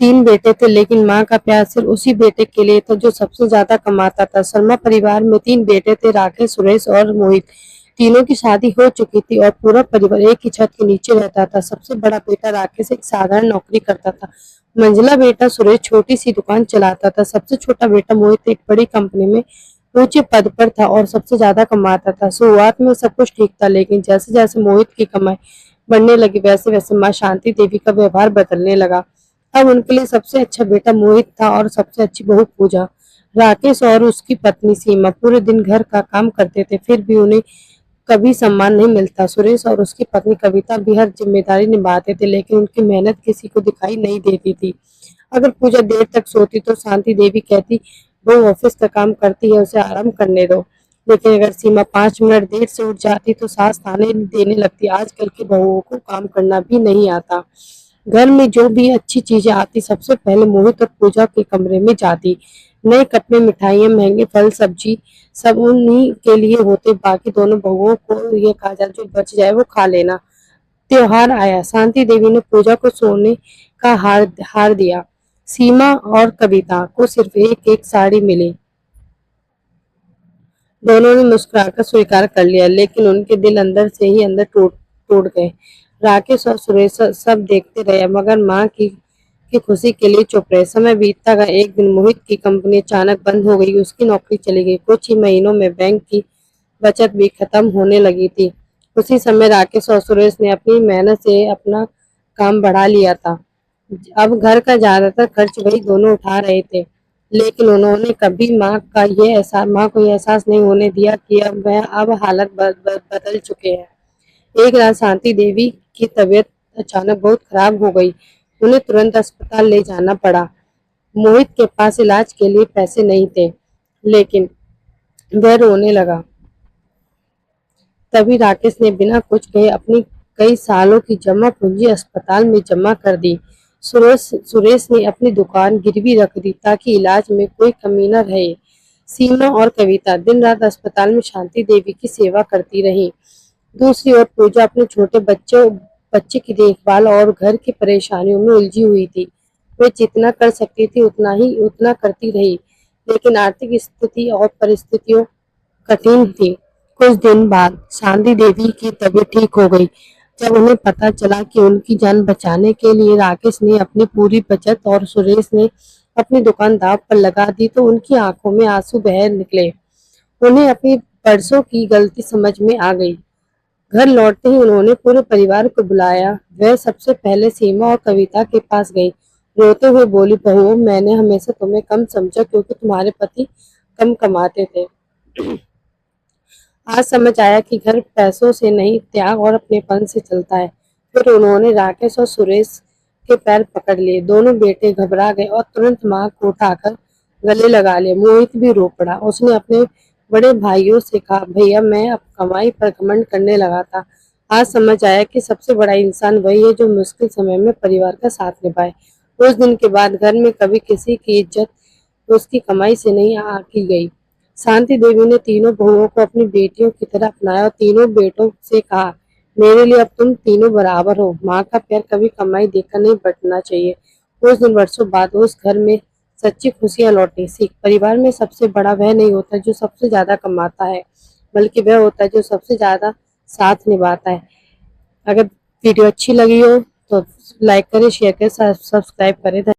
तीन बेटे थे, लेकिन माँ का प्यार सिर्फ उसी बेटे के लिए था जो सबसे ज्यादा कमाता था। शर्मा परिवार में तीन बेटे थे, राकेश, सुरेश और मोहित। तीनों की शादी हो चुकी थी और पूरा परिवार एक ही छत के नीचे रहता था। सबसे बड़ा बेटा राकेश एक साधारण नौकरी करता था। मंझला बेटा सुरेश छोटी सी दुकान चलाता था। सबसे छोटा बेटा मोहित एक बड़ी कंपनी में ऊंचे पद पर था और सबसे ज्यादा कमाता था। शुरुआत में सब कुछ ठीक था, लेकिन जैसे जैसे मोहित की कमाई बढ़ने लगी, वैसे वैसे माँ शांति देवी का व्यवहार बदलने लगा। अब उनके लिए सबसे अच्छा बेटा मोहित था और सबसे अच्छी बहू पूजा। राकेश और उसकी पत्नी सीमा पूरे दिन घर का काम करते थे, फिर भी उन्हें कभी सम्मान नहीं मिलता। सुरेश और उसकी पत्नी कविता भी हर जिम्मेदारी निभाते थे, लेकिन उनकी मेहनत किसी को दिखाई नहीं देती थी। अगर पूजा देर तक सोती तो शांति देवी कहती, वो ऑफिस का काम करती है, उसे आराम करने दो। लेकिन अगर सीमा 5 मिनट देर से उठ जाती तो सास ताने देने लगती। आजकल की बहुओं को काम करना भी नहीं आता। घर में जो भी अच्छी चीजें आती सबसे पहले मोहित और पूजा के कमरे में जाती। नए कपड़े, मिठाइयाँ, महंगे फल, सब्जी सब उन्हीं के लिए होते। बाकी दोनों बहुओं को ये कहा जाता जो बच जाए वो खा लेना। त्योहार आया। शांति देवी ने पूजा को सोने का हार हार दिया। सीमा और कविता को सिर्फ एक एक साड़ी मिली। दोनों ने मुस्कुराकर स्वीकार कर लिया, लेकिन उनके दिल अंदर से ही अंदर टूट टूट गए। राकेश और सुरेश सब देखते रहे, मगर माँ की खुशी के लिए चुप रहे। समय बीतता गया। एक दिन मोहित की कंपनी अचानक बंद हो गई। उसकी नौकरी चली गई। कुछ ही महीनों में बैंक की बचत भी खत्म होने लगी थी। उसी समय राकेश और सुरेश ने अपनी मेहनत से अपना काम बढ़ा लिया था। अब घर का ज्यादातर खर्च वही दोनों उठा रहे थे, लेकिन उन्होंने कभी माँ को ये एहसास नहीं होने दिया कि अब हालत बदल चुके हैं। एक रात शांति देवी की तबीयत अचानक बहुत खराब हो गई। उन्हें तुरंत अस्पताल ले जाना पड़ा। मोहित के पास इलाज के लिए पैसे नहीं थे, लेकिन वह रोने लगा। तभी राकेश ने बिना कुछ कहे अपनी कई सालों की जमा पूंजी अस्पताल में जमा कर दी। सुरेश ने अपनी दुकान गिरवी रख दी ताकि इलाज में कोई कमी न रहे। सीमा और कविता दिन रात अस्पताल में शांति देवी की सेवा करती रही। दूसरी ओर पूजा अपने छोटे बच्चे की देखभाल और घर की परेशानियों में उलझी हुई थी। वे जितना कर सकती थी उतना करती रही, लेकिन आर्थिक स्थिति और परिस्थितियों कठिन थी। कुछ दिन बाद शांति देवी की तबीयत ठीक हो गई। जब उन्हें पता चला कि उनकी जान बचाने के लिए राकेश ने अपनी पूरी बचत और सुरेश ने अपनी दुकान दांव पर लगा दी, तो उनकी आंखों में आंसू बह निकले। उन्हें अपनी बरसों की गलती समझ में आ गई। घर लौटते ही उन्होंने पूरे परिवार को बुलाया। वह सबसे पहले सीमा और कविता के पास गई। रोते हुए बोली, बहुओं, मैंने हमेशा तुम्हें कम समझा क्योंकि तुम्हारे पति कम कमाते थे। आज समझ आया कि घर पैसों से नहीं, त्याग और अपनेपन से चलता है। फिर उन्होंने राकेश और सुरेश के पैर पकड़ लिए। दोनों बेटे घबरा गए और तुरंत माँ को उठाकर गले लगा लिए। मोहित भी रो पड़ा। उसने अपने बड़े भाइयों से कहा, भैया, मैं अब कमाई पर घमंड करने लगा था। आज समझ आया कि सबसे बड़ा इंसान वही है जो मुश्किल समय में परिवार का साथ निभाए। उस दिन के बाद घर में कभी किसी की इज्जत उसकी कमाई से नहीं आकी गई। शांति देवी ने तीनों बहुओं को अपनी बेटियों की तरह अपनाया और तीनों बेटों से कहा, मेरे लिए अब तुम तीनों बराबर हो। माँ का प्यार कभी कमाई देखकर नहीं बंटना चाहिए। उस दिन वर्षों बाद उस घर में सच्ची खुशियां लौटी। सीख, परिवार में सबसे बड़ा वह नहीं होता जो सबसे ज्यादा कमाता है, बल्कि वह होता है जो सबसे ज्यादा साथ निभाता है। अगर वीडियो अच्छी लगी हो तो लाइक करें, शेयर करें, सब्सक्राइब करें।